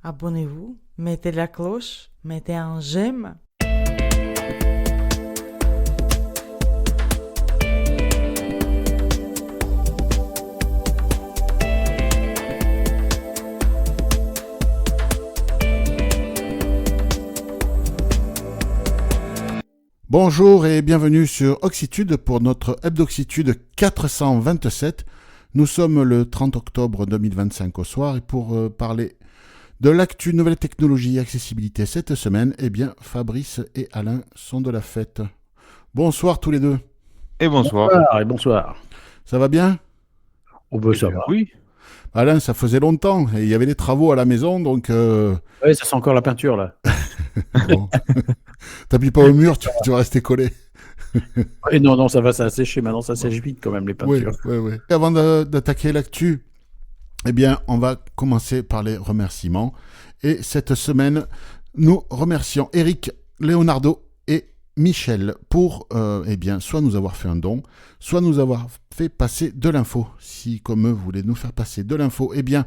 abonnez-vous, mettez la cloche, mettez un j'aime. Bonjour et bienvenue sur Oxitude pour notre Hebdoxitude 427. Nous sommes le 30 octobre 2025 au soir et pour parler de l'actu nouvelles technologies et accessibilité cette semaine, eh bien Fabrice et Alain sont de la fête. Bonsoir tous les deux. Et bonsoir. Bonsoir. Ça va bien ? On peut ça va. Oui. Alain, ça faisait longtemps et il y avait des travaux à la maison donc... Oui, ça sent encore la peinture là. Bon. T'appuies pas au mur, tu vas rester collé. Et non, ça va, ça a séché maintenant, ça sèche vite quand même les peintures. Oui. Avant d'attaquer l'actu, eh bien, on va commencer par les remerciements. Et cette semaine, nous remercions Eric, Leonardo et Michel pour, eh bien, soit nous avoir fait un don, soit nous avoir fait passer de l'info. Si, comme eux, vous voulez nous faire passer de l'info, eh bien,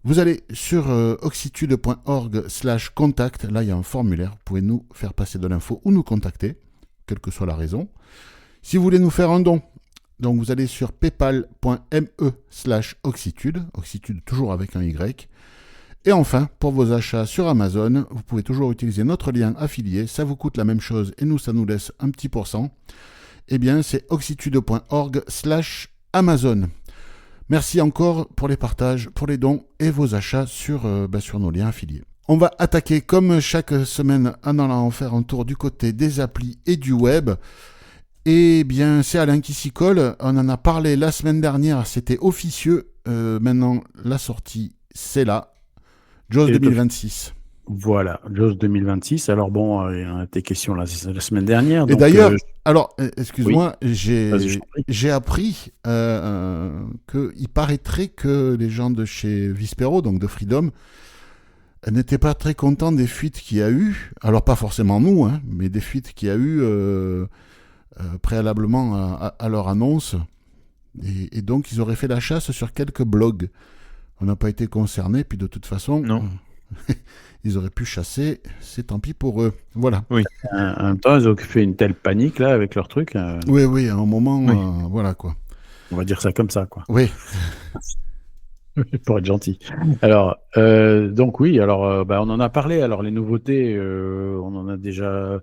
vous allez sur oxitude.org/contact. Là, il y a un formulaire. Vous pouvez nous faire passer de l'info ou nous contacter, quelle que soit la raison. Si vous voulez nous faire un don, donc vous allez sur paypal.me/oxitude. Oxitude toujours avec un Y. Et enfin, pour vos achats sur Amazon, vous pouvez toujours utiliser notre lien affilié. Ça vous coûte la même chose et nous, ça nous laisse un petit pourcent. Eh bien, c'est oxitude.org/Amazon. Merci encore pour les partages, pour les dons et vos achats sur nos liens affiliés. On va attaquer comme chaque semaine en allant faire un tour du côté des applis et du web. Eh bien, c'est Alain qui s'y colle. On en a parlé la semaine dernière, c'était officieux. Maintenant, la sortie, c'est là. JAWS 2026. Voilà, JAWS 2026. Alors bon, il y en a des questions la semaine dernière. Et donc, d'ailleurs, alors, excuse-moi, Vas-y, je t'en prie. j'ai appris qu'il paraîtrait que les gens de chez Vispero, donc de Freedom, n'étaient pas très contents des fuites qu'il y a eu. Alors, pas forcément nous, hein, mais des fuites qu'il y a eu préalablement à leur annonce. Et donc, ils auraient fait la chasse sur quelques blogs. On n'a pas été concernés, puis de toute façon... Non. Ils auraient pu chasser, c'est tant pis pour eux. Voilà. Oui. En même temps, ils ont fait une telle panique là avec leur truc. Oui, à un moment, Oui. voilà quoi. On va dire ça comme ça, quoi. Oui. Pour être gentil. Alors, donc oui, alors on en a parlé. Alors les nouveautés, on en a déjà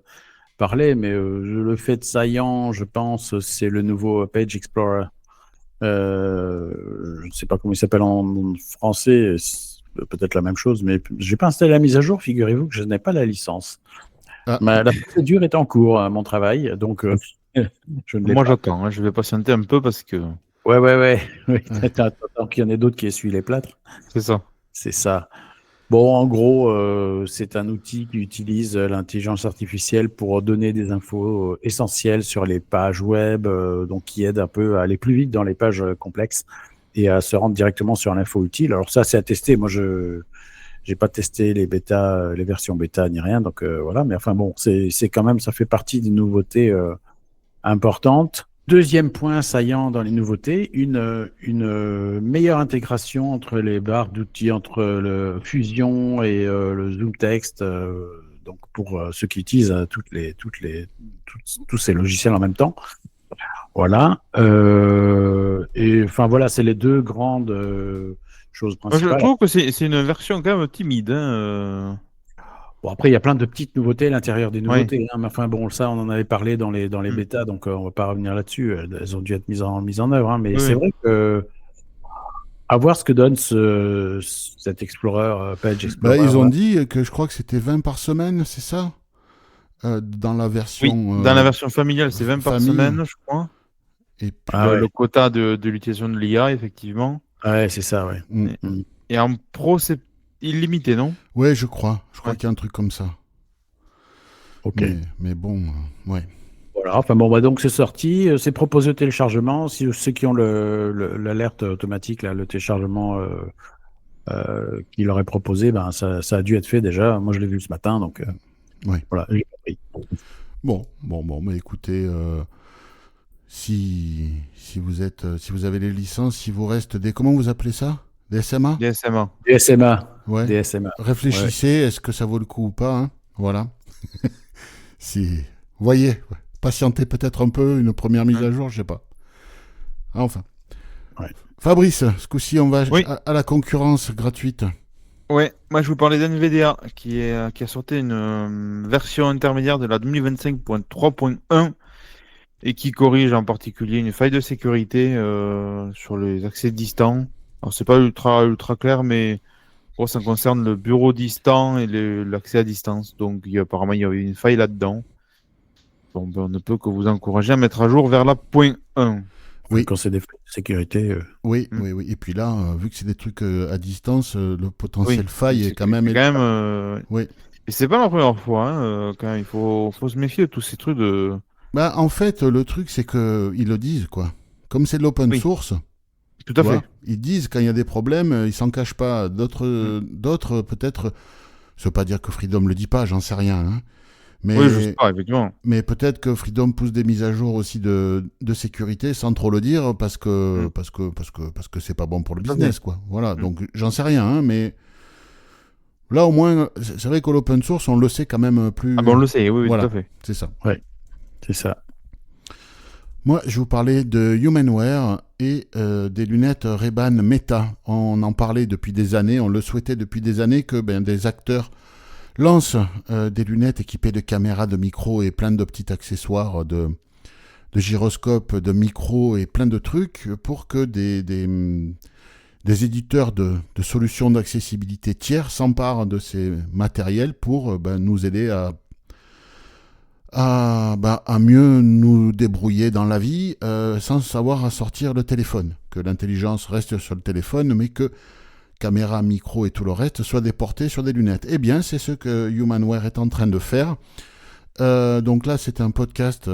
parlé, mais le fait saillant, je pense, c'est le nouveau Page Explorer. Je ne sais pas comment il s'appelle en français. C'est peut-être la même chose, mais j'ai pas installé la mise à jour. Figurez-vous que je n'ai pas la licence. Ah. La procédure est en cours à mon travail, donc je ne l'ai Moi, pas. j'attends. Hein. Je vais patienter un peu parce que Ouais. Oui, tant qu'il y en a d'autres qui essuient les plâtres. c'est ça. C'est ça. Bon, en gros, c'est un outil qui utilise l'intelligence artificielle pour donner des infos essentielles sur les pages web, donc qui aide un peu à aller plus vite dans les pages complexes et à se rendre directement sur l'info utile. Alors ça, c'est à tester. Moi, je n'ai pas testé les versions bêta ni rien, donc voilà. Mais enfin bon, c'est quand même, ça fait partie des nouveautés importantes. Deuxième point saillant dans les nouveautés, une meilleure intégration entre les barres d'outils, entre le Fusion et le Zoom Text, donc pour ceux qui utilisent tous ces logiciels en même temps. Voilà. Et enfin voilà, c'est les deux grandes choses Moi, je principales. trouve que c'est une version quand même timide. Hein. Bon, après, il y a plein de petites nouveautés à l'intérieur des nouveautés. Hein, mais enfin, bon, ça, on en avait parlé dans les bêtas, donc on va pas revenir là-dessus. Elles ont dû être mises en œuvre. Hein, mais Oui. c'est vrai que à voir ce que donne cet Explorer, Page Explorer. Ils ont dit que je crois que c'était 20 par semaine, c'est ça dans la version... Oui, dans la version familiale, c'est 20 par famille. semaine, je crois. Et puis, Le quota de l'utilisation de l'IA, effectivement. Ouais, c'est ça, ouais. Et en pro, c'est illimité, non ? ouais, je crois Ouais. qu'il y a un truc comme ça. Ok. Mais bon, ouais. Voilà, enfin bon, donc c'est sorti, c'est proposé au téléchargement. Si ceux qui ont l'alerte automatique, là, le téléchargement qui leur est proposé, ben ça a dû être fait déjà. Moi, je l'ai vu ce matin, donc Ouais. voilà, j'ai compris. Bon, mais écoutez, si vous avez les licences, si vous reste des... Comment vous appelez ça ? Des SMA? Des SMA. Des SMA. Ouais. Des SMA. Réfléchissez, est-ce que ça vaut le coup ou pas, hein? Voilà. Si, voyez, patientez peut-être un peu, une première mise à jour, je sais pas. Enfin. Ouais. Fabrice, ce coup-ci, on va Oui. à la concurrence gratuite. Ouais, moi je vous parlais d'NVIDIA qui a sorti une version intermédiaire de la 2025.3.1 et qui corrige en particulier une faille de sécurité sur les accès distants. Alors c'est pas ultra clair, mais bon, ça concerne le bureau distant et l'accès à distance. Donc apparemment il y avait une faille là-dedans. Bon, ben, on ne peut que vous encourager à mettre à jour vers la point 1. Oui. Quand c'est des failles de sécurité. Oui. Et puis là, vu que c'est des trucs à distance, le potentiel Oui, faille est quand même... Oui. Et c'est pas la première fois, hein, quand même, il faut se méfier de tous ces trucs de... Bah, en fait, le truc, c'est que ils le disent, quoi. Comme c'est de l'open Oui. source, Tout tu à vois, fait. ils disent quand il y a des problèmes, ils s'en cachent pas. D'autres peut-être, ça veut pas dire que Freedom le dit pas, j'en sais rien, hein. Oui, je sais pas, effectivement. Mais peut-être que Freedom pousse des mises à jour aussi de sécurité sans trop le dire parce que c'est pas bon pour le business, quoi. Voilà, donc j'en sais rien, hein, mais là au moins, c'est vrai que l'open source, on le sait quand même plus. Ah bon, on le sait, oui, voilà, tout à fait. c'est ça. C'est ça. Moi, je vous parlais de Humanware et des lunettes Ray-Ban Meta. On en parlait depuis des années, on le souhaitait depuis des années que des acteurs lancent des lunettes équipées de caméras, de micros et plein de petits accessoires de gyroscopes, de micros et plein de trucs pour que des éditeurs de solutions d'accessibilité tiers s'emparent de ces matériels pour nous aider à mieux nous débrouiller dans la vie sans savoir sortir le téléphone. Que l'intelligence reste sur le téléphone, mais que caméra, micro et tout le reste soit déporté sur des lunettes. Eh bien, c'est ce que Humanware est en train de faire. Donc là, c'est un podcast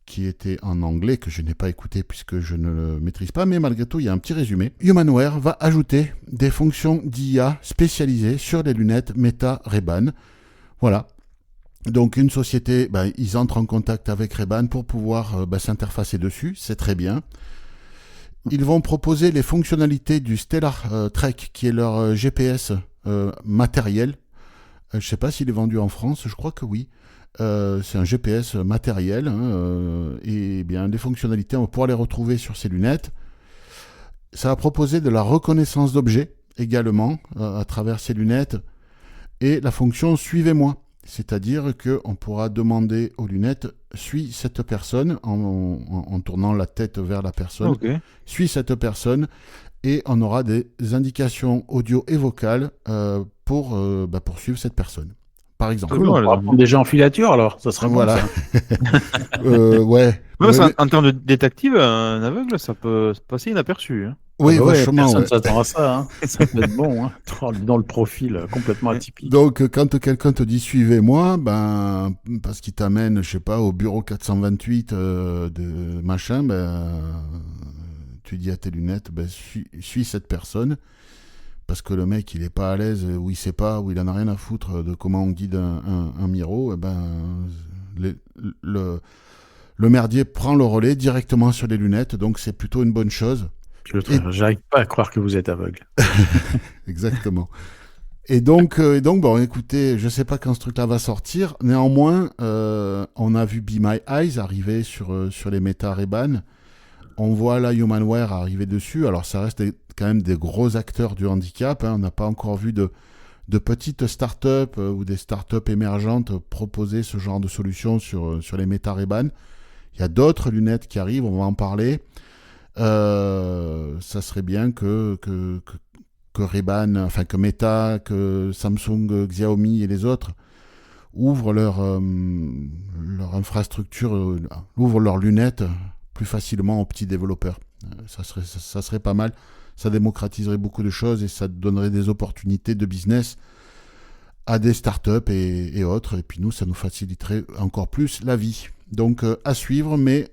qui était en anglais, que je n'ai pas écouté puisque je ne le maîtrise pas, mais malgré tout, il y a un petit résumé. Humanware va ajouter des fonctions d'IA spécialisées sur les lunettes Meta Ray-Ban. Voilà. Donc une société, ils entrent en contact avec Ray-Ban pour pouvoir s'interfacer dessus, c'est très bien. Ils vont proposer les fonctionnalités du Stellar Trek, qui est leur GPS matériel. Je ne sais pas s'il est vendu en France, je crois que oui. C'est un GPS matériel, et bien les fonctionnalités, on va pouvoir les retrouver sur ces lunettes. Ça va proposer de la reconnaissance d'objets également à travers ces lunettes et la fonction suivez-moi. C'est-à-dire qu'on pourra demander aux lunettes suis cette personne en tournant la tête vers la personne. Okay. Suis cette personne et on aura des indications audio et vocales pour suivre cette personne. Par exemple. Cool, on pourra prendre des gens en filature alors, ça serait voilà. Bon, ouais. En termes de détective, un aveugle, ça peut passer inaperçu. Hein. Oui, vachement. Personne ne s'attend à ça. Hein. Ça peut être bon, hein. Dans le profil complètement atypique. Donc, quand quelqu'un te dit suivez-moi, parce qu'il t'amène, je sais pas, au bureau 428 de machin, tu dis à tes lunettes, suis cette personne. Parce que le mec, il est pas à l'aise, ou il sait pas, ou il en a rien à foutre de comment on guide un miro, le merdier prend le relais directement sur les lunettes, donc c'est plutôt une bonne chose. J'arrive pas à croire que vous êtes aveugle. Exactement. Et donc, bon, écoutez, je sais pas quand ce truc-là va sortir. Néanmoins, on a vu Be My Eyes arriver sur les Meta Ray-Ban. On voit là Humanware arriver dessus. Alors, ça reste quand même des gros acteurs du handicap. Hein. On n'a pas encore vu de petites startups ou des startups émergentes proposer ce genre de solution sur les Meta Ray-Ban. Il y a d'autres lunettes qui arrivent, on va en parler. Ça serait bien que Ray-Ban, enfin que Meta, que Samsung, Xiaomi et les autres ouvrent leur infrastructure, ouvrent leurs lunettes plus facilement aux petits développeurs. Ça serait pas mal. Ça démocratiserait beaucoup de choses et ça donnerait des opportunités de business à des startups et autres. Et puis nous, ça nous faciliterait encore plus la vie. Donc à suivre, mais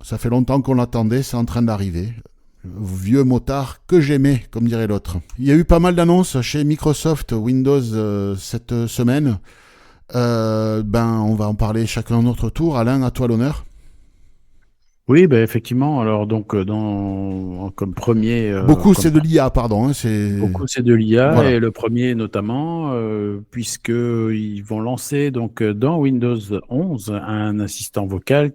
ça fait longtemps qu'on l'attendait, c'est en train d'arriver. Vieux motard que j'aimais, comme dirait l'autre. Il y a eu pas mal d'annonces chez Microsoft Windows cette semaine. On va en parler chacun à notre tour. Alain, à toi l'honneur. Oui, bah, effectivement. Alors, donc, comme premier, Beaucoup, comme c'est de l'IA, pardon. Hein, c'est... beaucoup, c'est de l'IA Voilà. et le premier notamment, puisque ils vont lancer donc dans Windows 11 un assistant vocal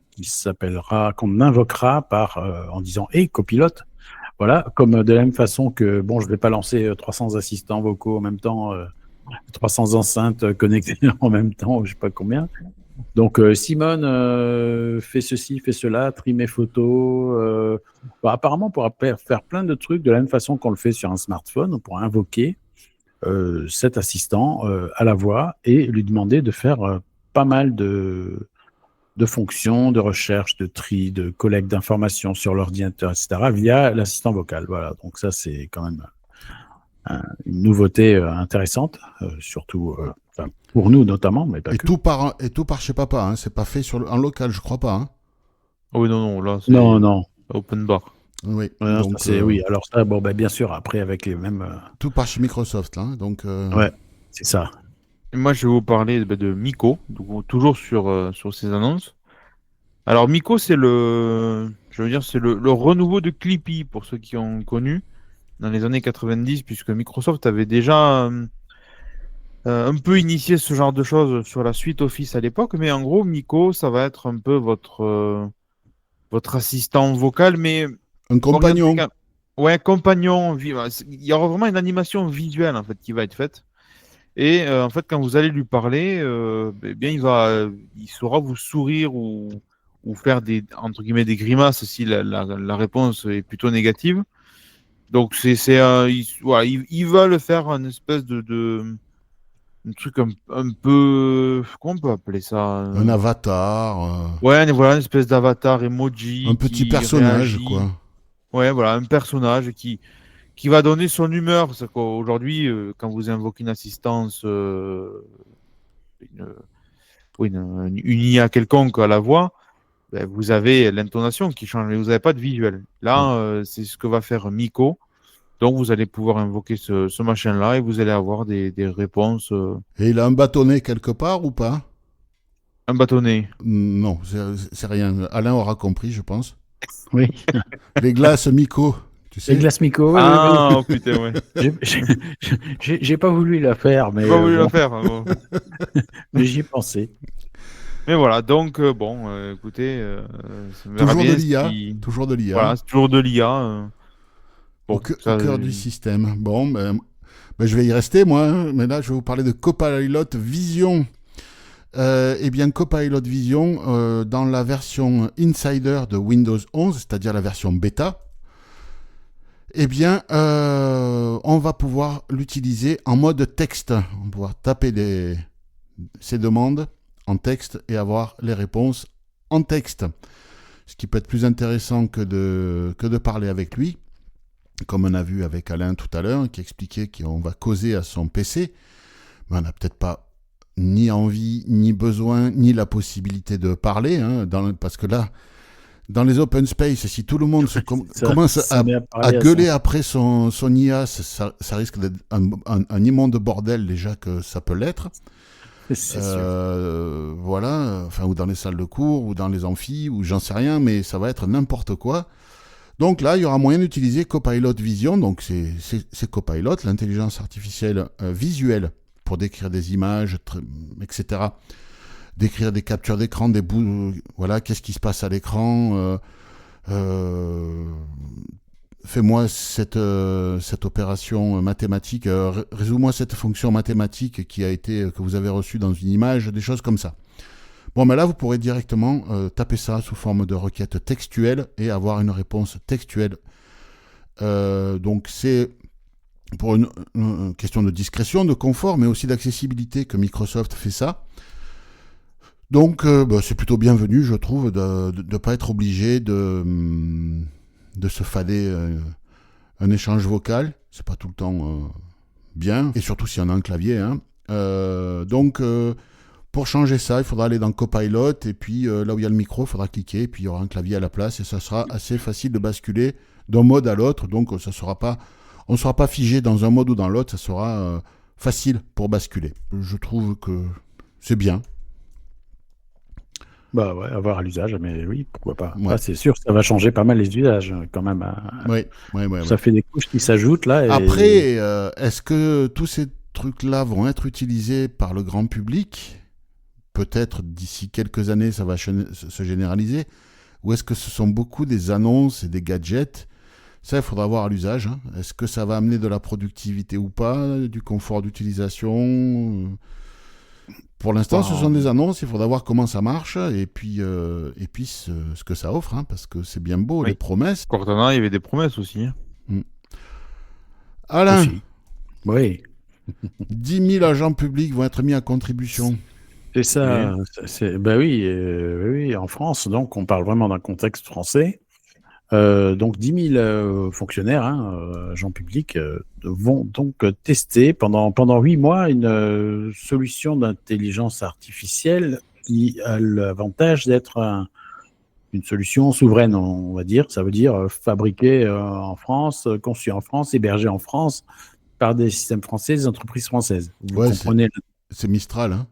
qu'on invoquera en disant "Hey, copilote". Voilà, comme de la même façon que bon, je vais pas lancer 300 assistants vocaux en même temps, 300 enceintes connectées en même temps, ou je sais pas combien. Donc, Simone fait ceci, fait cela, trie mes photos. Apparemment, on pourra faire plein de trucs de la même façon qu'on le fait sur un smartphone. On pourra invoquer cet assistant à la voix et lui demander de faire pas mal de fonctions, de recherche, de tri, de collecte d'informations sur l'ordinateur, etc., via l'assistant vocal. Voilà, donc ça, c'est quand même une nouveauté intéressante, surtout pour nous notamment, mais pas Et que. tout par chez papa. Hein. C'est pas fait en local, je crois pas. Hein. Ah oui, non, là, c'est Non, non. open bar. Oui. Ouais, Donc, oui, alors ça, bon, bien sûr, après avec les mêmes. tout par chez Microsoft. Là, hein. Donc, Ouais, c'est ça. Et moi, je vais vous parler de Miko, donc, toujours sur ces annonces. Alors, Miko, c'est le renouveau de Clippy, pour ceux qui ont connu, dans les années 90, puisque Microsoft avait déjà un peu initié ce genre de choses sur la suite Office à l'époque, mais en gros, Miko, ça va être un peu votre assistant vocal, mais un orienté compagnon. ouais, compagnon. Il y aura vraiment une animation visuelle en fait qui va être faite. Et en fait, quand vous allez lui parler, bien il saura vous sourire ou faire des entre guillemets des grimaces si la réponse est plutôt négative. Donc voilà, ils veulent faire une espèce de un truc un peu comment on peut appeler ça? Un avatar. Ouais, voilà, une espèce d'avatar Un emoji petit qui personnage, réagit. quoi. Ouais, voilà, un personnage qui va donner son humeur. C'est qu'aujourd'hui, quand vous invoquez une assistance, une, oui, une IA quelconque à la voix, ben, vous avez l'intonation qui change, mais vous n'avez pas de visuel. Ouais. Là, c'est ce que va faire Miko. Donc, vous allez pouvoir invoquer ce machin-là et vous allez avoir des réponses. Et il a un bâtonnet quelque part ou pas? Un bâtonnet. Non, c'est rien. Alain aura compris, je pense. Oui. Les glaces Miko, tu Les sais. glaces Miko, oui, Ah, oh, putain, ouais. J'ai pas voulu la faire, mais J'ai pas voulu bon, la faire. Hein, bon. mais j'y ai pensé. Mais voilà, donc, bon, écoutez, ça me verra Toujours de bien l'IA. si. Toujours de l'IA. Voilà, c'est toujours de l'IA. Au, Bon, au ça, cœur du système. Bon, je vais y rester, moi. Hein, mais là, je vais vous parler de Copilot Vision. Eh bien, Copilot Vision, dans la version Insider de Windows 11, c'est-à-dire la version bêta, eh bien, on va pouvoir l'utiliser en mode texte. On va pouvoir taper ces demandes en texte et avoir les réponses en texte. Ce qui peut être plus intéressant que de parler avec lui, comme on a vu avec Alain tout à l'heure, qui expliquait qu'on va causer à son PC. Mais on n'a peut-être pas ni envie, ni besoin, ni la possibilité de parler, hein, parce que là, dans les open space, si tout le monde commence à gueuler après son IA, ça risque d'être un immonde bordel déjà que ça peut l'être. Voilà, enfin, ou dans les salles de cours, ou dans les amphis, ou j'en sais rien, mais ça va être n'importe quoi. Donc là, il y aura moyen d'utiliser Copilot Vision, donc c'est Copilot, l'intelligence artificielle visuelle, pour décrire des images, etc. Décrire des captures d'écran, des bouts, voilà, qu'est-ce qui se passe à l'écran, fais-moi cette opération mathématique, résous-moi cette fonction mathématique que vous avez reçue dans une image, des choses comme ça. Bon, mais là, vous pourrez directement taper ça sous forme de requête textuelle et avoir une réponse textuelle. Donc, c'est pour une question de discrétion, de confort, mais aussi d'accessibilité que Microsoft fait ça. Donc, c'est plutôt bienvenu, je trouve, de ne pas être obligé de se fader un échange vocal. C'est pas tout le temps bien, et surtout si on a un clavier. Hein. Donc, pour changer ça, il faudra aller dans Copilot, et puis là où il y a le micro, il faudra cliquer, et puis il y aura un clavier à la place, et ça sera assez facile de basculer d'un mode à l'autre. Donc, on ne sera pas figé dans un mode ou dans l'autre, ça sera facile pour basculer. Je trouve que c'est bien. Bah ouais, avoir à l'usage, mais oui, pourquoi pas. Ouais. Ah, c'est sûr, ça va changer pas mal les usages quand même, hein. Oui, oui, oui. Ça fait des couches qui s'ajoutent là. Et... Après, est-ce que tous ces trucs-là vont être utilisés par le grand public? Peut-être d'ici quelques années, ça va se généraliser. Ou est-ce que ce sont beaucoup des annonces et des gadgets? Ça, il faudra voir à l'usage, hein. Est-ce que ça va amener de la productivité ou pas, du confort d'utilisation? Pour l'instant, ce sont des annonces. Il faudra voir comment ça marche et puis ce que ça offre, hein, parce que c'est bien beau, Oui. les promesses. Cortana, il y avait des promesses aussi. Alain, Aussi. Oui. 10 000 agents publics vont être mis à contribution. C'est ça. Bah oui, oui, en France, donc on parle vraiment d'un contexte français. Donc 10 000 fonctionnaires, agents publics, vont donc tester pendant 8 mois une solution d'intelligence artificielle qui a l'avantage d'être une solution souveraine, on va dire. Ça veut dire fabriquée en France, conçue en France, hébergée en France par des systèmes français, des entreprises françaises. Vous Ouais, comprenez? C'est Mistral, hein.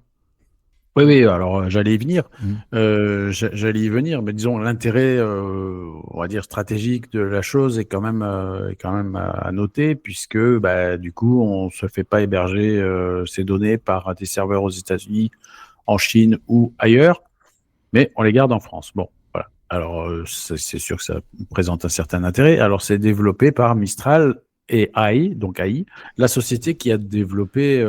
Oui, oui, alors j'allais y venir. Mm. J'allais y venir, mais disons l'intérêt, on va dire stratégique de la chose est quand même à noter, puisque bah, du coup on se fait pas héberger ces données par des serveurs aux États-Unis, en Chine ou ailleurs, mais on les garde en France. Bon, voilà. Alors c'est sûr que ça présente un certain intérêt. Alors c'est développé par Mistral et AI, donc AI, la société qui a développé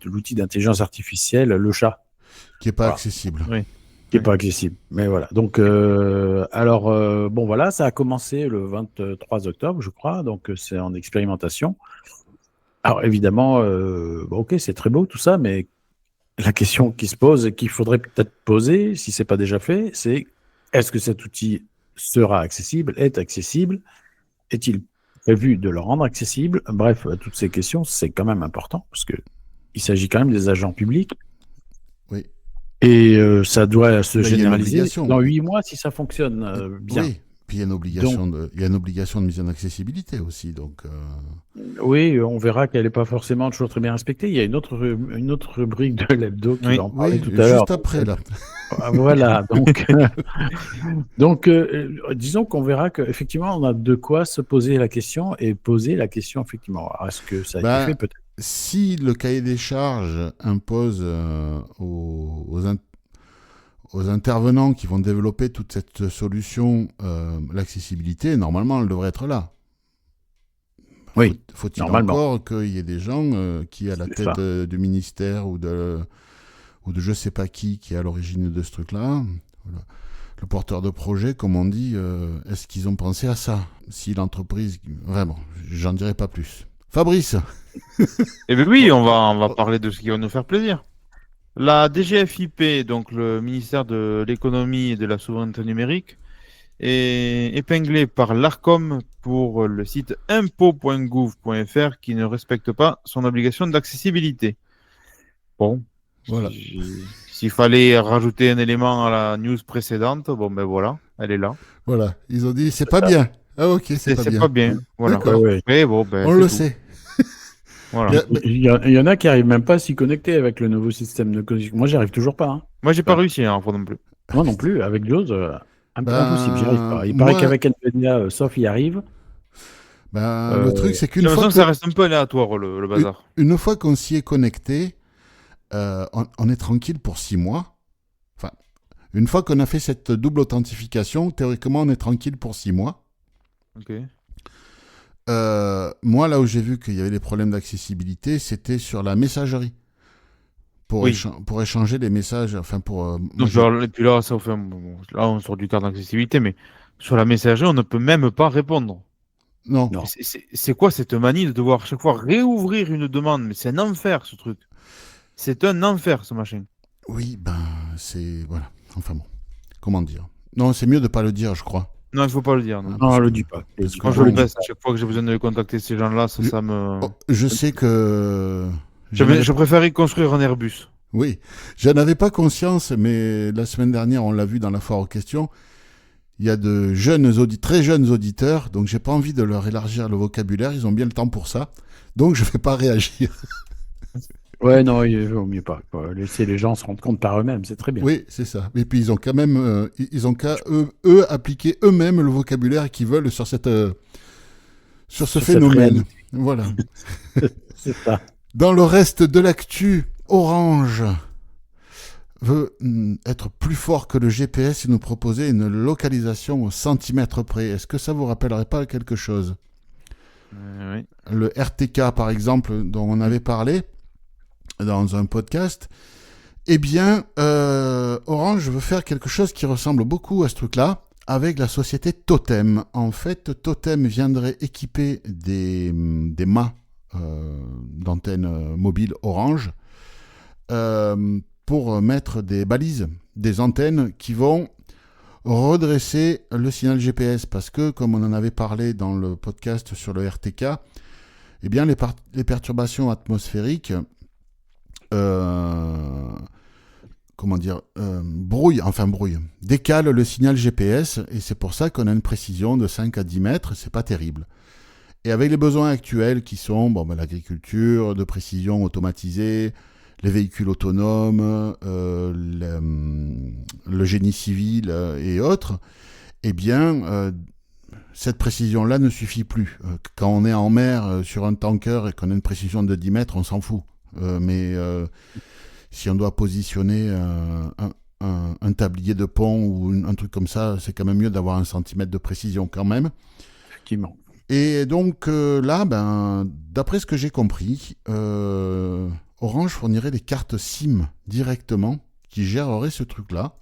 l'outil d'intelligence artificielle, le chat, Qui n'est pas Voilà. accessible. Oui. qui est pas accessible. Mais voilà. Donc, bon, voilà, ça a commencé le 23 octobre, je crois. Donc, c'est en expérimentation. Alors, évidemment, bon, ok, c'est très beau tout ça, mais la question qui se pose et qu'il faudrait peut-être poser, si c'est pas déjà fait, c'est est-ce que cet outil sera accessible, est accessible, est-il prévu de le rendre accessible? Bref, toutes ces questions, c'est quand même important parce que il s'agit quand même des agents publics. Oui. Et ça doit se Mais il y a une généraliser obligation. dans 8 mois si ça fonctionne bien. Oui. Puis il y a une obligation, de mise en accessibilité aussi. Donc, Oui, on verra qu'elle n'est pas forcément toujours très bien respectée. Il y a une autre rubrique de l'hebdo qui Oui. va en parler oui, tout à l'heure. juste après, là. Voilà, donc disons qu'on verra qu'effectivement, on a de quoi se poser la question et poser la question, effectivement. Alors, est-ce que ça a Bah, été fait peut-être? Si le cahier des charges impose aux intervenants qui vont développer toute cette solution l'accessibilité, normalement, elle devrait être là. Oui, Faut-il normalement. encore qu'il y ait des gens qui, à la C'est tête ça. du ministère ou de je sais pas qui est à l'origine de ce truc-là, voilà. Le porteur de projet, comme on dit, est-ce qu'ils ont pensé à ça? Si l'entreprise... Vraiment, j'en dirai pas plus. Fabrice. Eh bien oui, on va parler de ce qui va nous faire plaisir. La DGFiP, donc le ministère de l'économie et de la souveraineté numérique, est épinglée par l'ARCOM pour le site impôt.gouv.fr qui ne respecte pas son obligation d'accessibilité. Bon, Voilà. s'il fallait rajouter un élément à la news précédente, bon ben voilà, elle est là. Voilà, ils ont dit c'est pas bien. Ah ok, c'est pas bien. pas bien. Voilà. D'accord. Ouais, ouais. Mais bon, ben, On c'est le tout. sait. Voilà. Il y en a qui arrivent même pas à s'y connecter avec le nouveau système de connexion. Moi, j'y arrive toujours pas, hein. Moi, j'ai pas réussi hein, non plus. Moi non plus, avec Jaws, impossible, j'y arrive pas. Il moi- paraît qu'avec Nvidia, sauf y arrive. Le truc c'est De qu'une toute fois façon, ça reste un peu aléatoire le bazar. une fois qu'on s'y est connecté, on est tranquille pour 6 mois. Enfin, une fois qu'on a fait cette double authentification, théoriquement on est tranquille pour 6 mois. Ok. Moi, là où j'ai vu qu'il y avait des problèmes d'accessibilité, c'était sur la messagerie. Pour, Oui. pour échanger les messages, enfin pour... moi, Donc, et puis là, ça, enfin, bon, là, on sort du cadre d'accessibilité, mais sur la messagerie, on ne peut même pas répondre. Non. Non. C'est quoi cette manie de devoir à chaque fois réouvrir une demande? Mais c'est un enfer, ce truc. C'est un enfer, ce machin. Oui, c'est... Voilà. Enfin bon. Comment dire? Non, c'est mieux de pas le dire, je crois. Non, il faut pas le dire. Non. Ah, Non, parce le que- dis pas. parce que Moi, je bon, le baisse à chaque fois que j'ai besoin de contacter ces gens-là, ça me... Oh, je sais que... Je préfère y construire un Airbus. Oui, je n'avais pas conscience, mais la semaine dernière, on l'a vu dans la foire aux questions, il y a de très jeunes auditeurs, donc j'ai pas envie de leur élargir le vocabulaire, ils ont bien le temps pour ça, donc je vais pas réagir. Ouais, non, il vaut mieux pas, quoi. Laisser les gens se rendre compte par eux-mêmes, c'est très bien. Oui, c'est ça. Et puis ils ont quand même, ils ont qu'à eux appliquer eux-mêmes le vocabulaire qu'ils veulent sur sur ce Sur cette phénomène. réalité. Voilà. C'est ça. Dans le reste de l'actu, Orange veut être plus fort que le GPS et nous proposer une localisation au centimètre près. Est-ce que ça vous rappellerait pas quelque chose? Oui. Le RTK, par exemple, dont on avait parlé dans un podcast, eh bien, Orange veut faire quelque chose qui ressemble beaucoup à ce truc-là avec la société Totem. En fait, Totem viendrait équiper des mâts d'antennes mobiles Orange pour mettre des balises, des antennes qui vont redresser le signal GPS. Parce que, comme on en avait parlé dans le podcast sur le RTK, eh bien, les perturbations atmosphériques brouille, décale le signal GPS, et c'est pour ça qu'on a une précision de 5 à 10 mètres, c'est pas terrible. Et avec les besoins actuels qui sont l'agriculture, de précision automatisée, les véhicules autonomes, le génie civil et autres, eh bien, cette précision-là ne suffit plus. Quand on est en mer sur un tanker et qu'on a une précision de 10 mètres, on s'en fout. Mais si on doit positionner un tablier de pont ou un truc comme ça, c'est quand même mieux d'avoir 1 centimètre de précision quand même. Effectivement. Et donc là, d'après ce que j'ai compris, Orange fournirait des cartes SIM directement qui géreraient ce truc-là.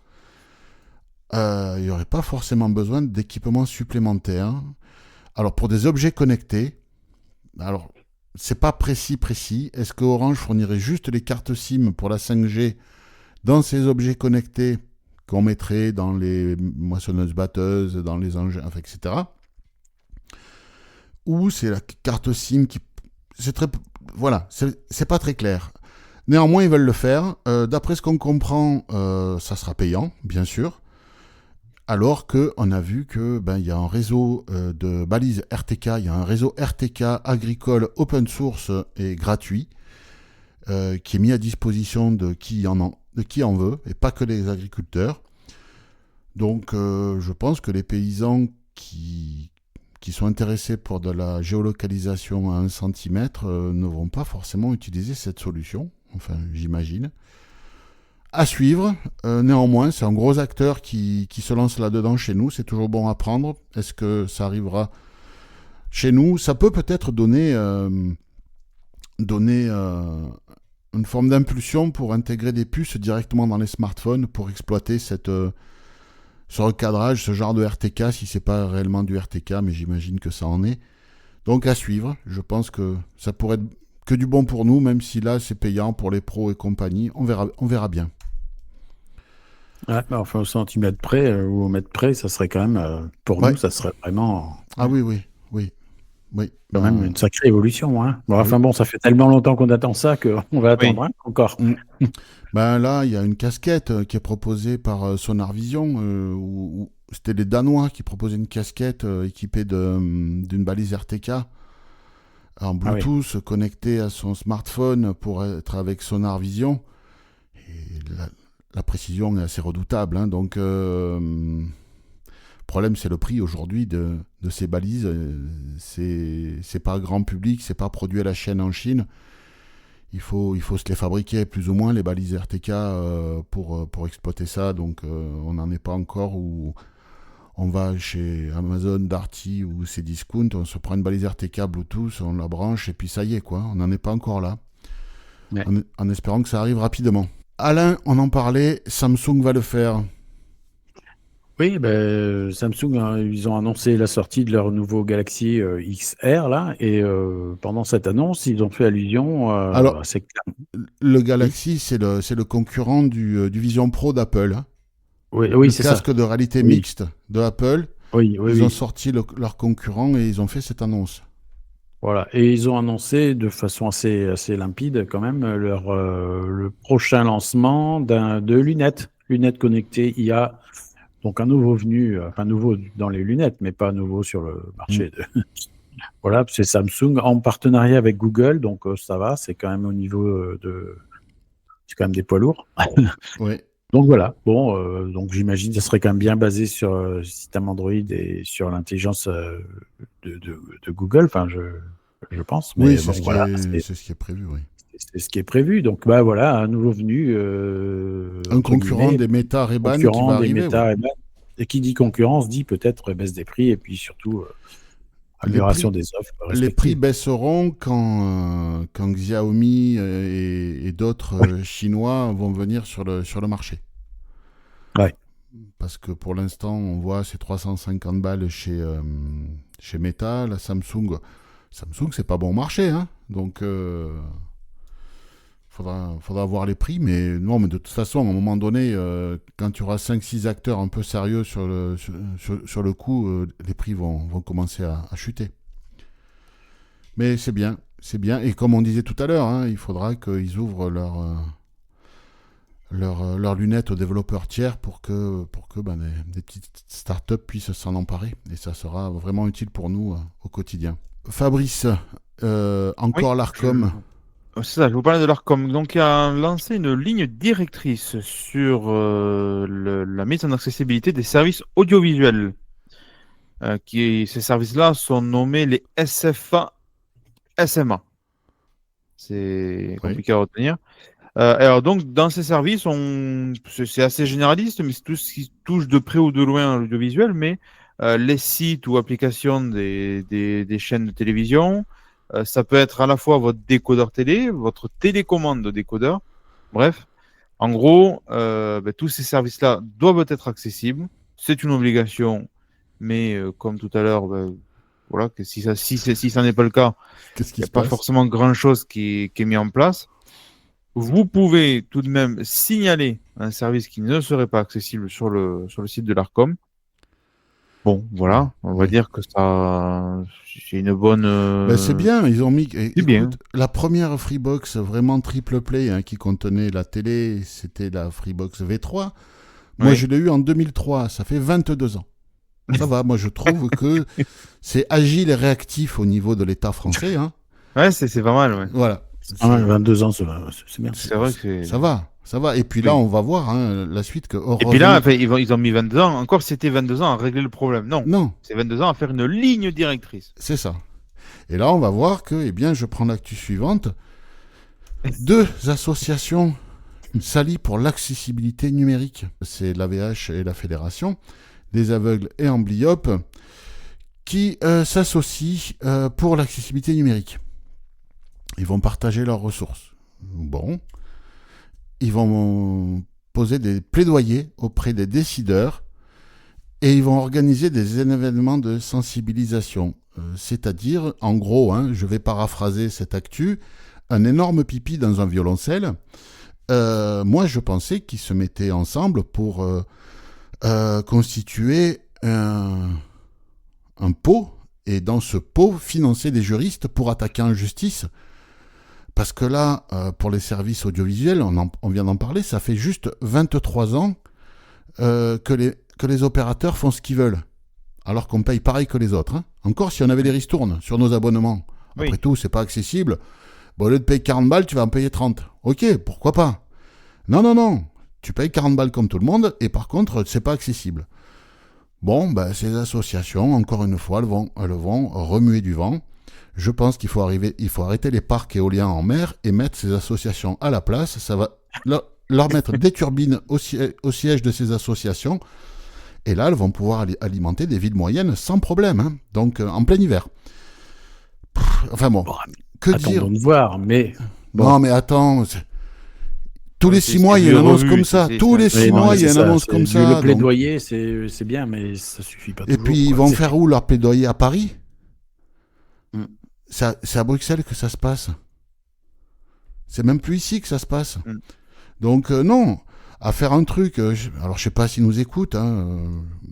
Il n'y aurait pas forcément besoin d'équipements supplémentaires. Alors pour des objets connectés, alors c'est pas précis. Est-ce que Orange fournirait juste les cartes SIM pour la 5G dans ces objets connectés qu'on mettrait dans les moissonneuses-batteuses, dans les engins, etc. Ou c'est la carte SIM qui... c'est pas très clair. Néanmoins, ils veulent le faire. D'après ce qu'on comprend, ça sera payant, bien sûr. Alors qu'on a vu que il y a un réseau de balises RTK, il y a un réseau RTK agricole open source et gratuit qui est mis à disposition de qui en veut, et pas que les agriculteurs. Donc je pense que les paysans qui sont intéressés pour de la géolocalisation à 1 centimètre ne vont pas forcément utiliser cette solution, enfin j'imagine. À suivre, néanmoins, c'est un gros acteur qui se lance là-dedans chez nous, c'est toujours bon à prendre. Est-ce que ça arrivera chez nous? Ça peut peut-être donner une forme d'impulsion pour intégrer des puces directement dans les smartphones pour exploiter ce recadrage, ce genre de RTK, si c'est pas réellement du RTK, mais j'imagine que ça en est. Donc à suivre, je pense que ça pourrait être que du bon pour nous, même si là c'est payant pour les pros et compagnie, on verra bien. Ouais, au centimètre près ou au mètre près, ça serait quand même, pour nous, ça serait vraiment Ah oui. quand même une sacrée évolution. Hein. Oui. Ça fait tellement longtemps qu'on attend ça qu'on va attendre encore. Là, il y a une casquette qui est proposée par Sonar Vision, où c'était les Danois qui proposaient une casquette équipée d'une balise RTK en Bluetooth connectée à son smartphone pour être avec Sonar Vision. Et la précision est assez redoutable. Hein, donc, le problème, c'est le prix aujourd'hui de ces balises. C'est pas grand public, c'est pas produit à la chaîne en Chine. Il faut se les fabriquer plus ou moins, les balises RTK, pour exploiter ça. Donc, on n'en est pas encore où on va chez Amazon, Darty ou Cdiscount, on se prend une balise RTK Bluetooth, on la branche et puis ça y est, quoi. On n'en est pas encore là. Ouais. En espérant que ça arrive rapidement. Alain, on en parlait, Samsung va le faire. Oui, Samsung, ils ont annoncé la sortie de leur nouveau Galaxy XR, là, et pendant cette annonce, ils ont fait allusion à ces... Le Galaxy, c'est le concurrent du Vision Pro d'Apple. Hein. Oui, c'est ça. Le casque de réalité mixte de Apple. Ils ont sorti leur concurrent et ils ont fait cette annonce. Voilà, et ils ont annoncé de façon assez limpide quand même le prochain lancement de lunettes connectées IA. Donc un nouveau venu, enfin nouveau dans les lunettes, mais pas nouveau sur le marché Voilà, c'est Samsung en partenariat avec Google, donc ça va, c'est quand même au niveau c'est quand même des poids lourds. Ouais. Donc voilà, bon, donc j'imagine que ça serait quand même bien basé sur le système Android et sur l'intelligence de Google, enfin je pense, mais Oui, bon voilà, c'est ce qui est prévu, oui. c'est ce qui est prévu. Donc bah voilà, un nouveau venu, Un entre concurrent guillemets, des Meta Ray-Ban qui concurrent va des arriver. Meta Ouais. Ray-Ban. Et qui dit concurrence dit peut-être baisse des prix et puis surtout Les amélioration prix, des offres les prix respectives. baisseront quand Xiaomi et d'autres Oui, Chinois vont venir sur le marché. ouais. Parce que pour l'instant, on voit ces 350 balles chez Meta, la Samsung. Samsung, c'est pas bon marché, hein. Donc, faudra voir les prix. Mais non, mais de toute façon, à un moment donné, quand tu auras 5-6 acteurs un peu sérieux sur le coup, les prix vont commencer à chuter. Mais c'est bien, c'est bien. Et comme on disait tout à l'heure, hein, il faudra qu'ils ouvrent leurs lunettes aux développeurs tiers pour que ben, des petites startups puissent s'en emparer. Et ça sera vraiment utile pour nous au quotidien. Fabrice, Oui, encore l'Arcom. c'est ça, je vous parlais de l'ARCOM. Donc, il a lancé une ligne directrice sur la mise en accessibilité des services audiovisuels. Ces services-là sont nommés les SFA SMA. C'est Oui, compliqué à retenir. Alors donc, dans ces services, c'est assez généraliste, mais c'est tout ce qui touche de près ou de loin à l'audiovisuel, mais les sites ou applications des chaînes de télévision, ça peut être à la fois votre décodeur télé, votre télécommande de décodeur, bref. En gros, tous ces services-là doivent être accessibles. C'est une obligation, mais comme tout à l'heure, voilà, que si ça n'est pas le cas, qu'est-ce il qui n'y a se pas passe? forcément grand-chose qui est mis en place. Vous pouvez tout de même signaler un service qui ne serait pas accessible sur le site de l'ARCOM. Bon, Ouais, voilà, on va ouais. dire que ça, c'est une bonne. Ben, c'est bien, ils ont mis. C'est bien. Écoute, la première Freebox vraiment triple play hein, qui contenait la télé, c'était la Freebox V3. Moi, Oui. je l'ai eu en 2003, ça fait 22 ans. Ça va, moi je trouve que c'est agile et réactif au niveau de l'État français. Hein. Ouais, c'est pas mal, ouais. Voilà. C'est pas mal, 22 ans, c'est bien. C'est vrai que c'est. Ça va, ça va. Et puis là, Oui. on va voir hein, la suite que Et puis là, heureusement. enfin, ils ont mis 22 ans. Encore, c'était 22 ans à régler le problème. Non, Non, c'est 22 ans à faire une ligne directrice. c'est ça. Et là, on va voir que, eh bien, je prends l'actu suivante. 2 associations s'allient pour l'accessibilité numérique. C'est l'AVH et la Fédération des aveugles et amblyopes qui s'associent pour l'accessibilité numérique. Ils vont partager leurs ressources. Bon, ils vont poser des plaidoyers auprès des décideurs et ils vont organiser des événements de sensibilisation. C'est-à-dire, en gros, hein, je vais paraphraser cette actu, un énorme pipi dans un violoncelle. Moi, je pensais qu'ils se mettaient ensemble pour constituer un pot et dans ce pot, financer des juristes pour attaquer en justice. Parce que là, pour les services audiovisuels, on vient d'en parler, ça fait juste 23 ans que les opérateurs font ce qu'ils veulent. Alors qu'on paye pareil que les autres. Hein. Encore si on avait les ristournes sur nos abonnements. Après Oui. tout, c'est pas accessible. Bon, au lieu de payer 40 balles, tu vas en payer 30. Ok, pourquoi pas. Non, non, non. Tu payes 40 balles comme tout le monde et par contre, c'est pas accessible. Bon, ben, ces associations, encore une fois, elles vont remuer du vent. Je pense qu'il faut arrêter les parcs éoliens en mer et mettre ces associations à la place. Ça va leur mettre des turbines au siège de ces associations. Et là, elles vont pouvoir alimenter des villes moyennes sans problème. Hein. Donc, en plein hiver. Enfin bon, Bon, que dire? attendons de voir, mais bon. Non, mais attends. Tous les 6 mois, il y a du une annonce revu, comme ça. c'est- Tous les c'est- 6 Non, mois, mais il y a c'est une ça, annonce comme Le ça. Donc... plaidoyer, c'est bien, mais ça suffit pas Et toujours. puis, ils quoi. vont faire où leur plaidoyer à Paris? Mm. C'est à Bruxelles que ça se passe. C'est même plus ici que ça se passe. Mm. Donc, non. À faire un truc. Alors, je sais pas s'ils nous écoutent, hein,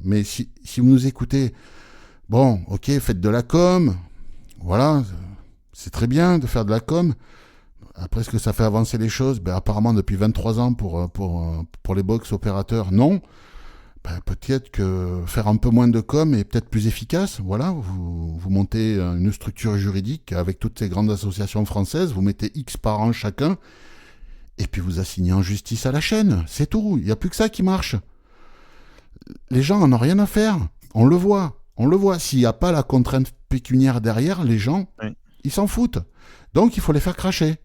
mais si vous nous écoutez, bon, ok, faites de la com. Voilà. C'est très bien de faire de la com. Après, est-ce que ça fait avancer les choses? Ben, apparemment, depuis 23 ans pour les box opérateurs, non. peut-être que faire un peu moins de com est peut-être plus efficace. Voilà, vous montez une structure juridique avec toutes ces grandes associations françaises, vous mettez X par an chacun, et puis vous assignez en justice à la chaîne. C'est tout, il n'y a plus que ça qui marche. Les gens en ont rien à faire. On le voit. S'il n'y a pas la contrainte pécuniaire derrière, les gens, ils s'en foutent. Donc il faut les faire cracher.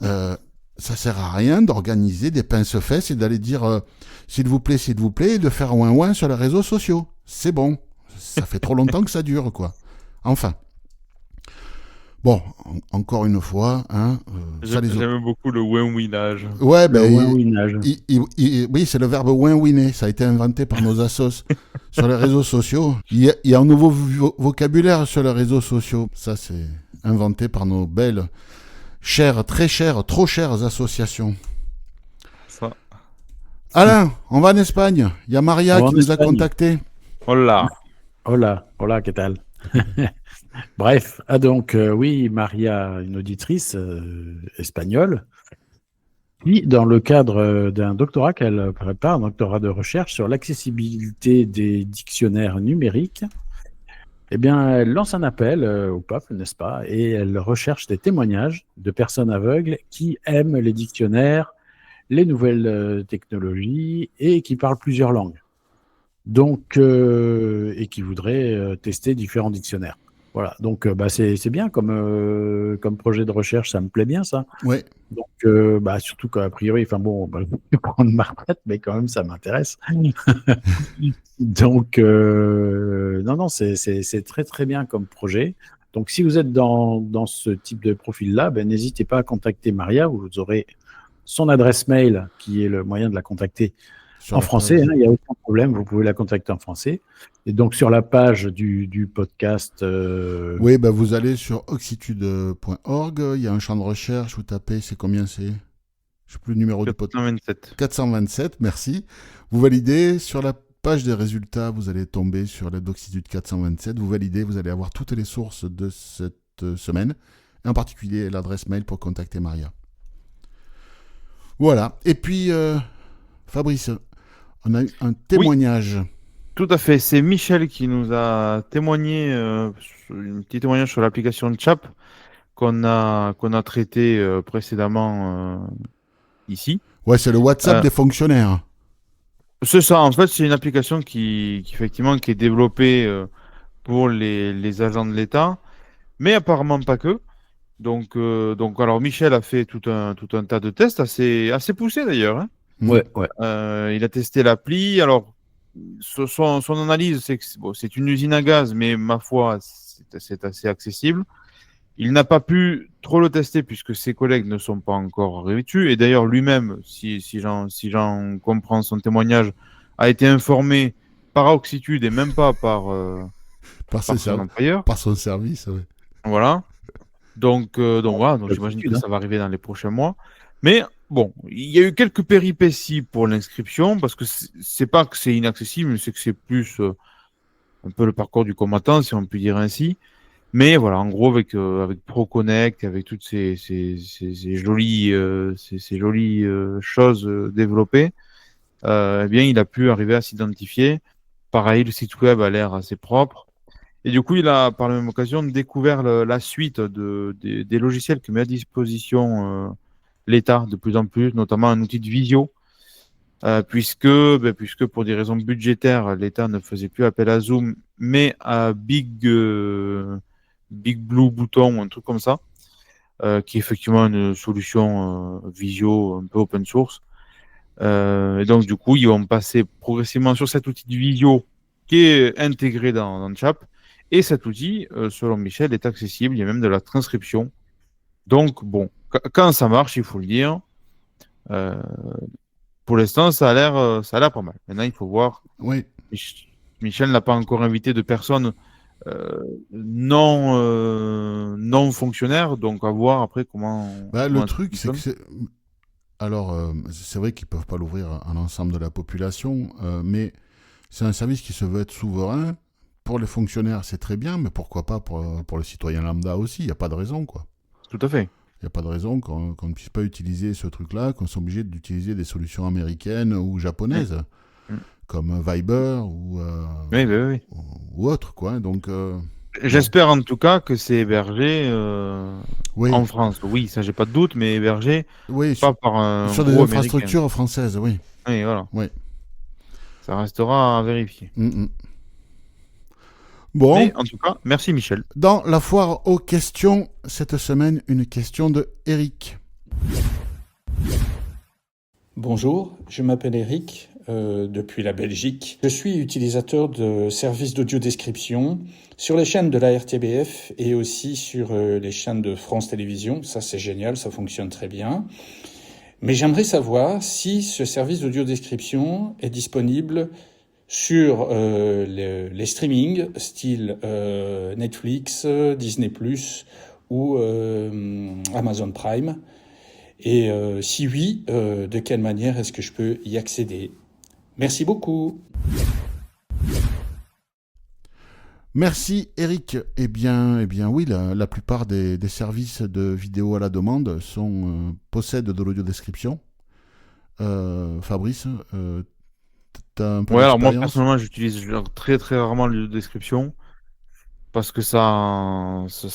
Ça sert à rien d'organiser des pince-fesses et d'aller dire s'il vous plaît, et de faire ouin-ouin sur les réseaux sociaux. C'est bon. Ça fait trop longtemps que ça dure, quoi. Enfin. Bon, encore une fois, hein, J'aime beaucoup le win-winage. Ouais, Le win-winage. Oui, c'est le verbe win-winner. Ça a été inventé par nos assos sur les réseaux sociaux. Il y a un nouveau vocabulaire sur les réseaux sociaux. Ça, c'est inventé par nos belles, chères, très chères, trop chères associations. Ça. Alain, on va en Espagne. Il y a Maria qui nous a contactés. Hola. Hola, que tal? Bref, donc oui, Maria, une auditrice espagnole, qui, dans le cadre d'un doctorat qu'elle prépare, un doctorat de recherche sur l'accessibilité des dictionnaires numériques, eh bien, elle lance un appel au peuple, n'est-ce pas, et elle recherche des témoignages de personnes aveugles qui aiment les dictionnaires, les nouvelles technologies et qui parlent plusieurs langues. Donc, et qui voudraient tester différents dictionnaires. Voilà, donc c'est bien comme projet de recherche, ça me plaît bien ça. Ouais. Donc surtout qu'a priori, enfin bon, je vais prendre ma retraite, mais quand même ça m'intéresse. Donc non, c'est très très bien comme projet. Donc si vous êtes dans ce type de profil-là, n'hésitez pas à contacter Maria, vous aurez son adresse mail qui est le moyen de la contacter. En français, il n'y a aucun problème, vous pouvez la contacter en français. Et donc, sur la page du podcast... Oui, vous allez sur oxitude.org, il y a un champ de recherche, vous tapez, c'est combien c'est ? Je ne sais plus le numéro du podcast. 427. 427, merci. Vous validez, sur la page des résultats, vous allez tomber sur l'aide d'Oxitude 427, vous validez, vous allez avoir toutes les sources de cette semaine, et en particulier l'adresse mail pour contacter Maria. Voilà, et puis Fabrice... On a eu un témoignage. Oui, tout à fait. C'est Michel qui nous a témoigné, un petit témoignage sur l'application de Chap qu'on a traité précédemment ici. Ouais, c'est le WhatsApp des fonctionnaires. C'est ça. En fait, c'est une application qui effectivement qui est développée pour les agents de l'État, mais apparemment pas que. Donc alors Michel a fait tout un tas de tests assez poussés d'ailleurs. Hein. Ouais. Il a testé l'appli. Alors, son analyse, c'est que c'est une usine à gaz, mais ma foi, c'est assez accessible. Il n'a pas pu trop le tester puisque ses collègues ne sont pas encore arrivés dessus. Et d'ailleurs, lui-même, si j'en comprends son témoignage, a été informé par Oxitude et même pas par son employeur. Par son service, oui. Voilà. Donc j'imagine que ça va arriver dans les prochains mois. Mais bon, il y a eu quelques péripéties pour l'inscription, parce que c'est pas que c'est inaccessible, mais c'est que c'est plus un peu le parcours du combattant, si on peut dire ainsi. Mais voilà, en gros, avec ProConnect, avec toutes ces jolies choses développées, eh bien, il a pu arriver à s'identifier. Pareil, le site web a l'air assez propre. Et du coup, il a, par la même occasion, découvert la suite des logiciels que met à disposition l'État de plus en plus, notamment un outil de visio, puisque pour des raisons budgétaires, l'État ne faisait plus appel à Zoom, mais à Big Blue Button, un truc comme ça, qui est effectivement une solution visio un peu open source. Et donc, du coup, ils vont passer progressivement sur cet outil de visio qui est intégré dans Chap. Et cet outil, selon Michel, est accessible. Il y a même de la transcription. Donc, bon, quand ça marche, il faut le dire. Pour l'instant, ça a l'air pas mal. Maintenant, il faut voir. Oui. Michel n'a pas encore invité de personnes non fonctionnaires. Donc, à voir après comment. Le truc, c'est que alors, c'est vrai qu'ils ne peuvent pas l'ouvrir à l'ensemble de la population, mais c'est un service qui se veut être souverain. Pour les fonctionnaires, c'est très bien, mais pourquoi pas pour le citoyen lambda aussi? Il n'y a pas de raison, quoi. Tout à fait. Il n'y a pas de raison qu'on ne puisse pas utiliser ce truc-là, qu'on soit obligé d'utiliser des solutions américaines ou japonaises. comme Viber Oui, bah oui. ou autre, quoi. Donc, J'espère en tout cas que c'est hébergé oui, en France. Oui, ça, j'ai pas de doute, mais hébergé oui, pas par un sur des gros américain. infrastructures françaises, oui. Oui, voilà. Oui. Ça restera à vérifier. Bon, Mais en tout cas, merci Michel. dans la foire aux questions, cette semaine, une question de Eric. Bonjour, je m'appelle Eric, depuis la Belgique. Je suis utilisateur de services d'audio-description sur les chaînes de la RTBF et aussi sur les chaînes de France Télévisions. Ça, c'est génial, ça fonctionne très bien. Mais j'aimerais savoir si ce service d'audio-description est disponible sur les streamings, style Netflix, Disney+, ou Amazon Prime. Et si oui, de quelle manière est-ce que je peux y accéder? Merci beaucoup. Merci Eric. Eh bien oui, la plupart des services de vidéo à la demande possèdent de l'audio-description. Fabrice, t'as un peu Ouais, alors moi d'expérience? personnellement, j'utilise très très rarement la description parce que ça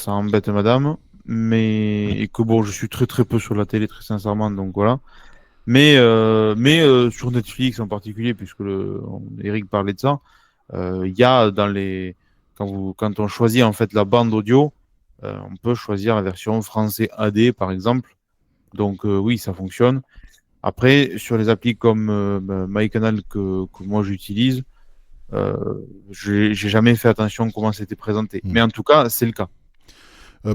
embête madame, mais et que bon, je suis très très peu sur la télé, très sincèrement, donc voilà. Mais sur Netflix en particulier, puisque Eric parlait de ça, il y a quand on choisit en fait la bande audio, on peut choisir la version français AD par exemple. Donc oui, ça fonctionne. Après, sur les applis comme MyCanal que moi j'utilise, j'ai jamais fait attention comment c'était présenté. Mais en tout cas, c'est le cas.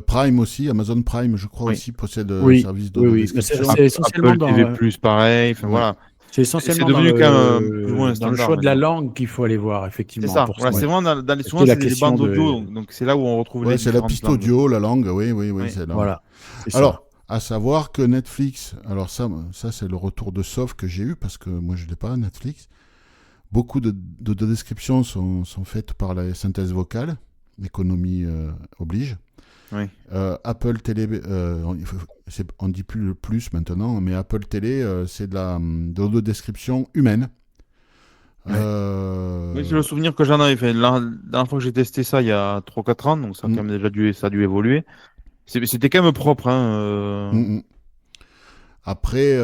Prime aussi, Amazon Prime, je crois Oui. aussi possède Oui, service oui, oui. d'audio-description. C'est essentiellement Apple dans, TV+, pareil. Enfin, Ouais. voilà. c'est essentiellement C'est devenu dans quand même plus ou moins un dans le standard choix de la maintenant. langue qu'il faut aller voir, C'est effectivement. ça. Pour Voilà, ça. c'est vraiment dans les Parce souvent que la c'est des question bandes de- audio, donc c'est là où on retrouve Ouais, les c'est la différentes piste langues. audio, la langue, oui, Oui. c'est là. Voilà. C'est Alors, à savoir que Netflix, alors ça c'est le retour de Sof que j'ai eu parce que moi je l'ai pas, Netflix. Beaucoup de descriptions sont faites par la synthèse vocale, l'économie oblige. Oui. Apple Télé, on dit plus le plus maintenant, mais Apple Télé, c'est de description humaine. Ouais. Oui, c'est le souvenir que j'en avais fait. La dernière fois que j'ai testé ça, il y a 3-4 ans, donc ça a quand même ça a dû évoluer. C'était quand même propre. Après,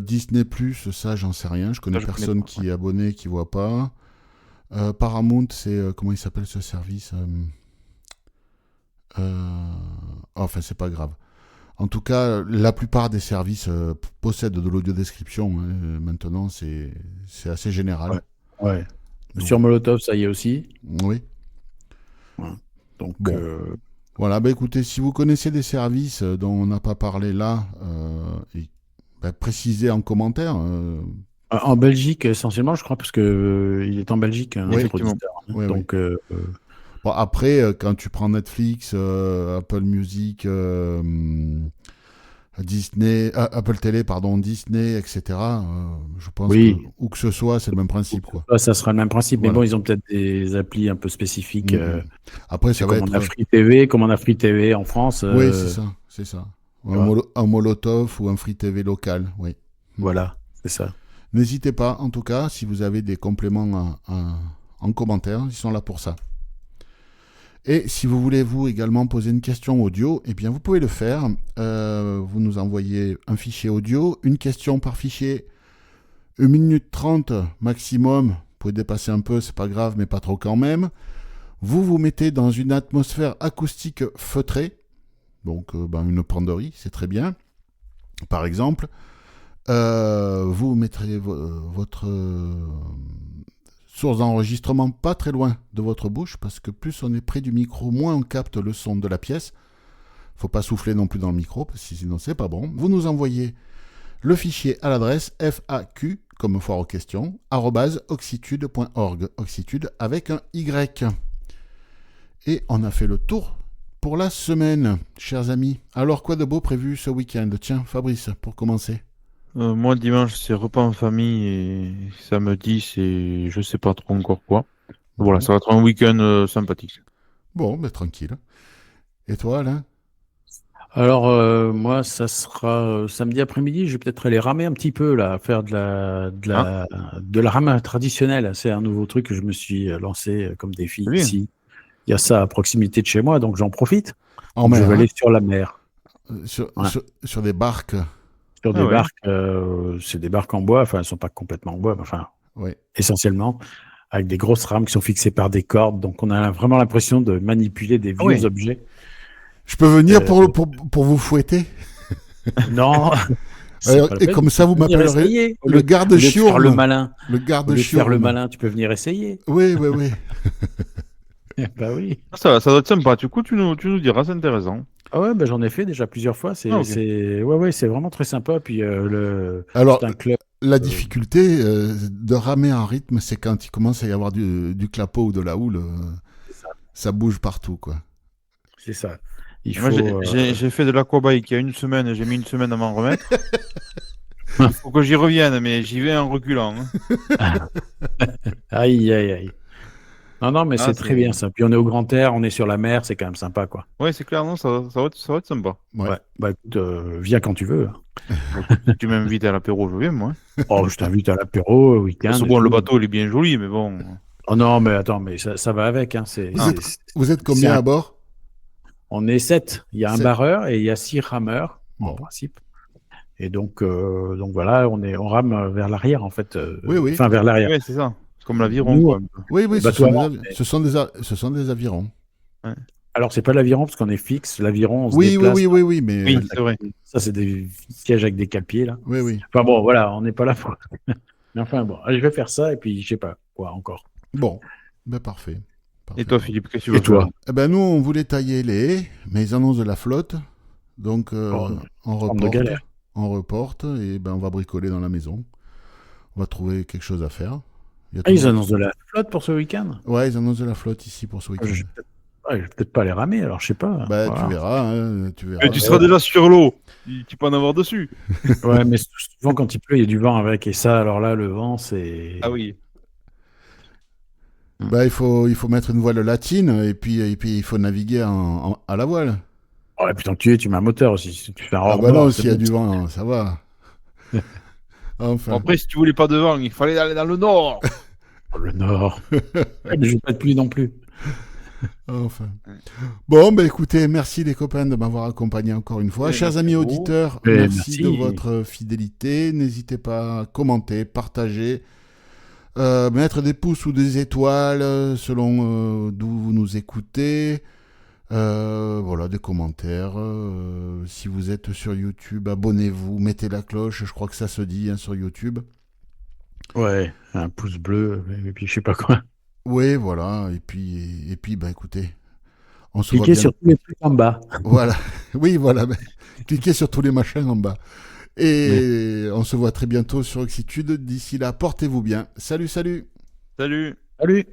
Disney+, ça, j'en sais rien. Je connais Ça, je connais personne pas, qui est abonné, qui voit pas. Paramount, c'est... comment il s'appelle ce service Enfin, c'est pas grave. En tout cas, la plupart des services possèdent de l'audio-description. Maintenant, c'est assez général. Ouais. Donc, Sur Molotov, ça y est aussi. oui. Donc, Bon. Voilà, écoutez, si vous connaissez des services dont on n'a pas parlé là, précisez en commentaire. en Belgique, essentiellement, je crois, parce que il est en Belgique, Oui, notre effectivement. auditeur, hein. Oui, Donc, Bon, après, quand tu prends Netflix, Apple Music, Disney, Apple Télé, pardon, Disney, etc., je pense Oui. que où que ce soit, c'est le même principe, quoi. ça sera le même principe. Mais Voilà. bon, ils ont peut-être des applis un peu spécifiques. Après, ça va Comme on a être... Free TV, comme on a Free TV en France. Oui, c'est ça. Voilà. Un Molotov ou un Free TV local, oui. Voilà, c'est ça. N'hésitez pas, en tout cas, si vous avez des compléments en commentaire, ils sont là pour ça. Et si vous voulez, vous, également poser une question audio, eh bien, vous pouvez le faire. Vous nous envoyez un fichier audio, une question par fichier, 1 minute 30 maximum. Vous pouvez dépasser un peu, c'est pas grave, mais pas trop quand même. Vous vous mettez dans une atmosphère acoustique feutrée, donc une penderie, c'est très bien. Par exemple, vous mettrez votre source d'enregistrement pas très loin de votre bouche, parce que plus on est près du micro, moins on capte le son de la pièce. Faut pas souffler non plus dans le micro, parce que sinon c'est pas bon. Vous nous envoyez le fichier à l'adresse FAQ, comme foire aux questions, @oxitude.org, Oxitude avec un Y. Et on a fait le tour pour la semaine, chers amis. Alors, quoi de beau prévu ce week-end? Tiens, Fabrice, pour commencer. Moi, dimanche, c'est repas en famille et samedi, c'est je sais pas trop encore quoi. Voilà, ça va être un week-end sympathique. Bon, mais tranquille. Et toi, Alain? Alors, moi, ça sera samedi après-midi. Je vais peut-être aller ramer un petit peu, là, faire de la rame traditionnelle. C'est un nouveau truc que je me suis lancé comme défi C'est bien. ici. Il y a ça à proximité de chez moi, donc j'en profite. En Donc, je mer, vais hein. aller sur la mer, Sur, Ouais. sur des barques. sur Ah des ouais. barques. C'est des barques en bois. Enfin, elles sont pas complètement en bois, mais enfin, Ouais. essentiellement, avec des grosses rames qui sont fixées par des cordes. Donc, on a vraiment l'impression de manipuler des vieux oui. objets. Je peux venir Euh, pour vous fouetter. Non. C'est Alors, pas la et peine, comme tu ça, peux vous venir m'appellerez essayer. le Au lieu de faire le garde-chiourme. malin, Le au lieu de faire le garde-chiourme. malin, tu peux venir essayer. Oui, oui, oui. Bah oui. Ça doit être sympa. Du coup, tu nous diras, c'est intéressant. Ah ouais, bah j'en ai fait déjà plusieurs fois. Ah, ok. Ouais, c'est vraiment très sympa. Puis Alors, c'est un club. la difficulté de ramer en rythme, c'est quand il commence à y avoir du clapot ou de la houle. Ça bouge partout, quoi. C'est ça. Il Moi, faut. j'ai fait de l'aquabike il y a une semaine, j'ai mis une semaine à m'en remettre. Il faut que j'y revienne, mais j'y vais en reculant. Hein. Aïe, aïe, aïe. Non, mais Ah, c'est très bien ça. Puis on est au grand air, on est sur la mer, c'est quand même sympa, quoi. Ouais, c'est clair, non, ça va être sympa. Ouais. Ouais. Bah écoute, viens quand tu veux. Si tu m'invites à l'apéro, je viens, moi. Oh, je t'invite à l'apéro, au week-end. Parce que et bon, le tout. bateau, il est bien joli, mais bon. Oh non, mais attends, mais ça va avec. Hein. Vous êtes combien c'est à bord? On est 7. Il y a un 7. barreur et il y a 6 rameurs, en Bon. principe. Et donc voilà, on rame vers l'arrière, en fait. Oui, oui. Enfin, vers l'arrière. Ouais, c'est ça. C'est comme l'aviron, Nous, quoi. Oui, oui, Bah, ce toi, sont, non, ce sont ce sont des avirons. Alors, c'est pas l'aviron parce qu'on est fixe. L'aviron, on se Oui, oui, déplace. oui, oui, oui, mais Oui, c'est vrai. Ça, c'est des sièges avec des cale-pieds, là. oui, oui. Enfin bon, voilà, on n'est pas là pour. Mais enfin bon, allez, je vais faire ça et puis je sais pas quoi encore. Bon, ben parfait. Parfait. Et toi, Philippe, qu'est-ce que tu veux Et toi faire? Eh ben nous, on voulait tailler les haies, mais ils en ont de la flotte, donc Oh, on forme de reporte, galère. et ben on va bricoler dans la maison. On va trouver quelque chose à faire. Il y a Ah, ils toujours- annoncent de la flotte pour ce week-end. Ouais, ils annoncent de la flotte ici pour ce week-end. Je vais peut-être pas les ramer, alors je sais pas. Bah, Voilà. tu verras, hein, tu verras. Mais tu seras déjà sur l'eau. Tu peux en avoir dessus. Ouais, mais souvent quand il pleut, il y a du vent avec et ça, alors là, le vent, c'est. Ah oui. Bah, il faut mettre une voile latine et puis il faut naviguer à la voile. Oh, putain, tu mets un moteur aussi. Si tu fais un Ah bah hors-bord, non, c'est s'il y a bon. du vent, ça va. Enfin, Bon, après, si tu voulais pas de vent, il fallait aller dans le nord. Oh, le nord. Ouais, mais je veux pas de pluie non plus. enfin. Bon, bah écoutez, merci les copains de m'avoir accompagné encore une fois. Oui, Chers merci amis à vous. auditeurs, Et merci merci. de votre fidélité. N'hésitez pas à commenter, partager, mettre des pouces ou des étoiles selon d'où vous nous écoutez. Voilà, des commentaires. Si vous êtes sur YouTube, abonnez-vous, mettez la cloche. Je crois que ça se dit hein, sur YouTube. Ouais, un pouce bleu, et puis je sais pas quoi. Oui, voilà. Et puis, bah écoutez, on se voit Cliquez bien. sur tous les trucs en bas. Voilà. Oui, voilà. Ben, cliquez sur tous les machins en bas. Et on se voit très bientôt sur Oxitude. D'ici là, portez-vous bien. Salut, salut. Salut. Salut!